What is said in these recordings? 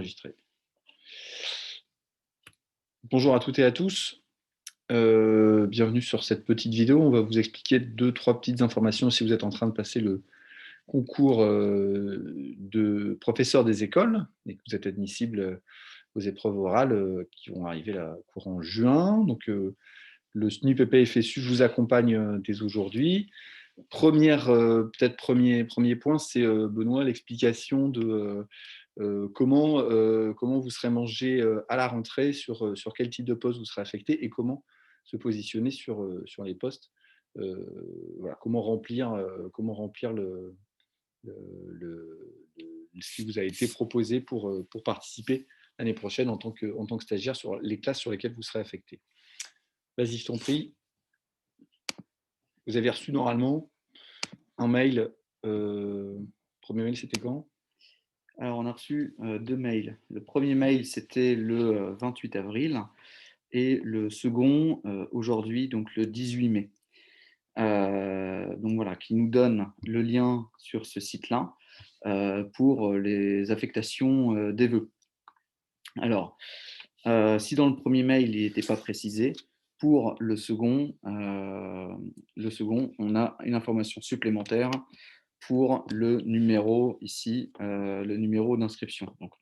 enregistré. Bonjour à toutes et à tous. Bienvenue sur cette petite vidéo. On va vous expliquer 2-3 petites informations si vous êtes en train de passer le concours de professeur des écoles et que vous êtes admissible aux épreuves orales qui vont arriver là, courant juin. Donc, le SNUPP FSU vous accompagne dès aujourd'hui. Peut-être premier point, c'est Benoît, l'explication de comment vous serez mangé à la rentrée, sur quel type de poste vous serez affecté et comment se positionner sur les postes. Voilà, comment remplir le, ce qui vous a été proposé pour participer l'année prochaine en tant que stagiaire sur les classes sur lesquelles vous serez affecté. Vas-y, je t'en prie. Vous avez reçu normalement un mail. Premier mail, c'était quand? Alors, on a reçu 2 mails. Le premier mail, c'était le 28 avril et le second, aujourd'hui, donc le 18 mai. Donc voilà, qui nous donne le lien sur ce site-là, pour les affectations, des vœux. Alors, si dans le premier mail, il n'était pas précisé, pour le second, on a une information supplémentaire pour le numéro ici, le numéro d'inscription. Donc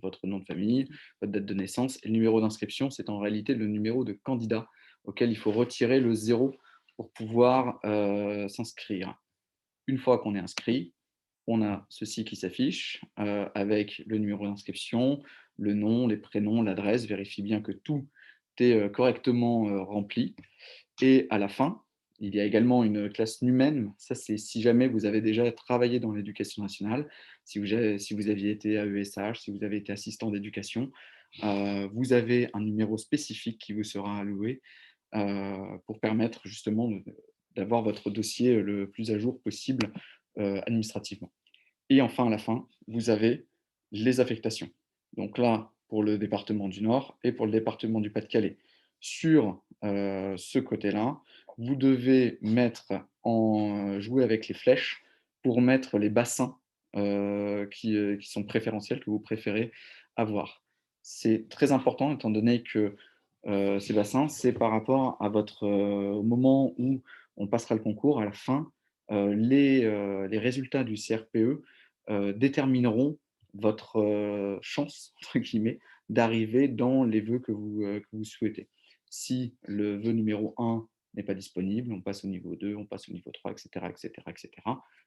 votre nom de famille, votre date de naissance et le numéro d'inscription, c'est en réalité le numéro de candidat auquel il faut retirer le 0 pour pouvoir s'inscrire. Une fois qu'on est inscrit, on a ceci qui s'affiche avec le numéro d'inscription, le nom, les prénoms, l'adresse. Vérifie bien que tout est correctement rempli. Et à la fin, il y a également une classe NUMEN. Ça, c'est si jamais vous avez déjà travaillé dans l'éducation nationale, si vous aviez été AESH, si vous avez été assistant d'éducation, vous avez un numéro spécifique qui vous sera alloué pour permettre justement d'avoir votre dossier le plus à jour possible administrativement. Et enfin, à la fin, vous avez les affectations. Donc là, pour le département du Nord et pour le département du Pas-de-Calais. Sur ce côté-là, vous devez jouer avec les flèches pour mettre les bassins qui sont préférentiels, que vous préférez avoir. C'est très important étant donné que ces bassins, c'est par rapport à au moment où on passera le concours, à la fin, les résultats du CRPE détermineront votre chance, entre guillemets, d'arriver dans les vœux que vous souhaitez. Si le vœu numéro 1 n'est pas disponible, on passe au niveau 2, on passe au niveau 3, etc., etc., etc.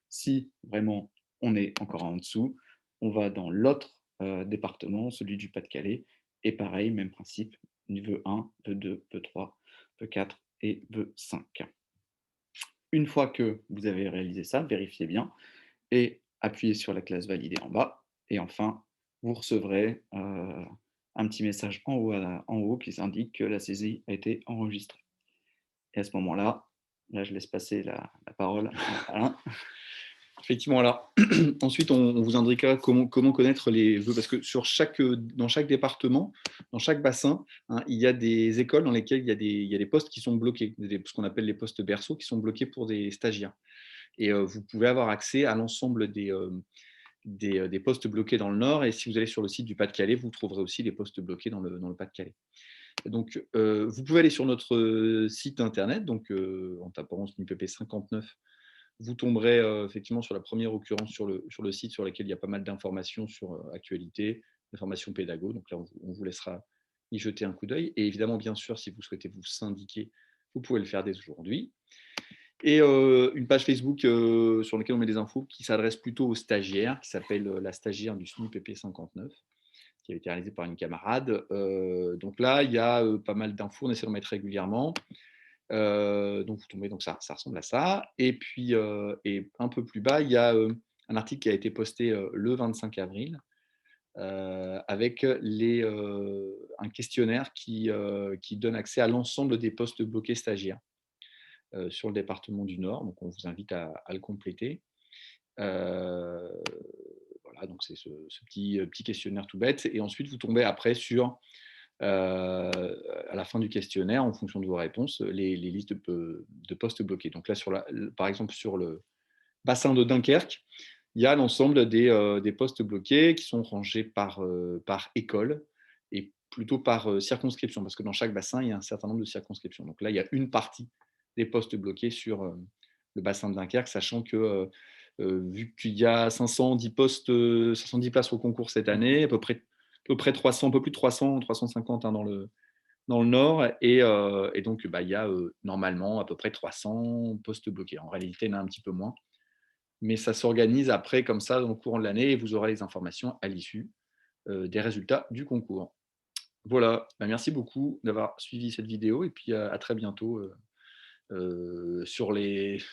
Si vraiment on est encore en dessous, on va dans l'autre département, celui du Pas-de-Calais, et pareil, même principe, vœu 1, vœu 2, vœu 3, vœu 4 et vœu 5. Une fois que vous avez réalisé ça, vérifiez bien et appuyez sur la classe validée en bas. Et enfin, vous recevrez un petit message en haut qui indique que la saisie a été enregistrée. Et à ce moment-là, là je laisse passer la parole à Alain. Effectivement, alors, ensuite, on vous indiquera comment connaître les vœux, parce que dans chaque département, dans chaque bassin, hein, il y a des écoles dans lesquelles il y a des postes qui sont bloqués, ce qu'on appelle les postes berceaux, qui sont bloqués pour des stagiaires. Et vous pouvez avoir accès à l'ensemble des postes bloqués dans le Nord, et si vous allez sur le site du Pas-de-Calais, vous trouverez aussi les postes bloqués dans le Pas-de-Calais. Donc, vous pouvez aller sur notre site internet, donc en tapant SNUPP 59, vous tomberez effectivement sur la première occurrence sur le site, sur laquelle il y a pas mal d'informations sur actualité, d'informations pédago. Donc là, on vous laissera y jeter un coup d'œil. Et évidemment, bien sûr, si vous souhaitez vous syndiquer, vous pouvez le faire dès aujourd'hui. Et une page Facebook sur laquelle on met des infos qui s'adresse plutôt aux stagiaires, qui s'appelle la stagiaire du SNUPP 59, qui a été réalisée par une camarade. Donc là, il y a pas mal d'infos, on essaie d'en mettre régulièrement. Donc vous tombez, donc ça ressemble à ça. Et puis, et un peu plus bas, il y a un article qui a été posté le 25 avril avec un questionnaire qui donne accès à l'ensemble des postes bloqués stagiaires sur le département du Nord. Donc on vous invite à le compléter. Voilà, donc c'est ce petit questionnaire tout bête. Et ensuite, vous tombez après sur à la fin du questionnaire, en fonction de vos réponses, les listes de postes bloqués. Donc là, par exemple, sur le bassin de Dunkerque, il y a l'ensemble des postes bloqués qui sont rangés par école et plutôt par circonscription, parce que dans chaque bassin, il y a un certain nombre de circonscriptions. Donc là, il y a une partie des postes bloqués sur le bassin de Dunkerque, sachant que vu qu'il y a 510 postes, 510 places au concours cette année, à peu près 300, un peu plus de 300, 350 hein, dans le nord, et donc bah, il y a normalement à peu près 300 postes bloqués. En réalité, il y en a un petit peu moins, mais ça s'organise après comme ça dans le courant de l'année et vous aurez les informations à l'issue des résultats du concours. Voilà, bah, merci beaucoup d'avoir suivi cette vidéo et puis à très bientôt sur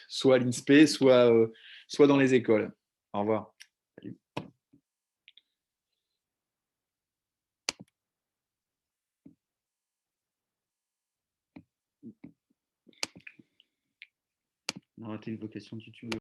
soit à l'INSPE, soit dans les écoles. Au revoir. Salut. On a raté une vocation de YouTube.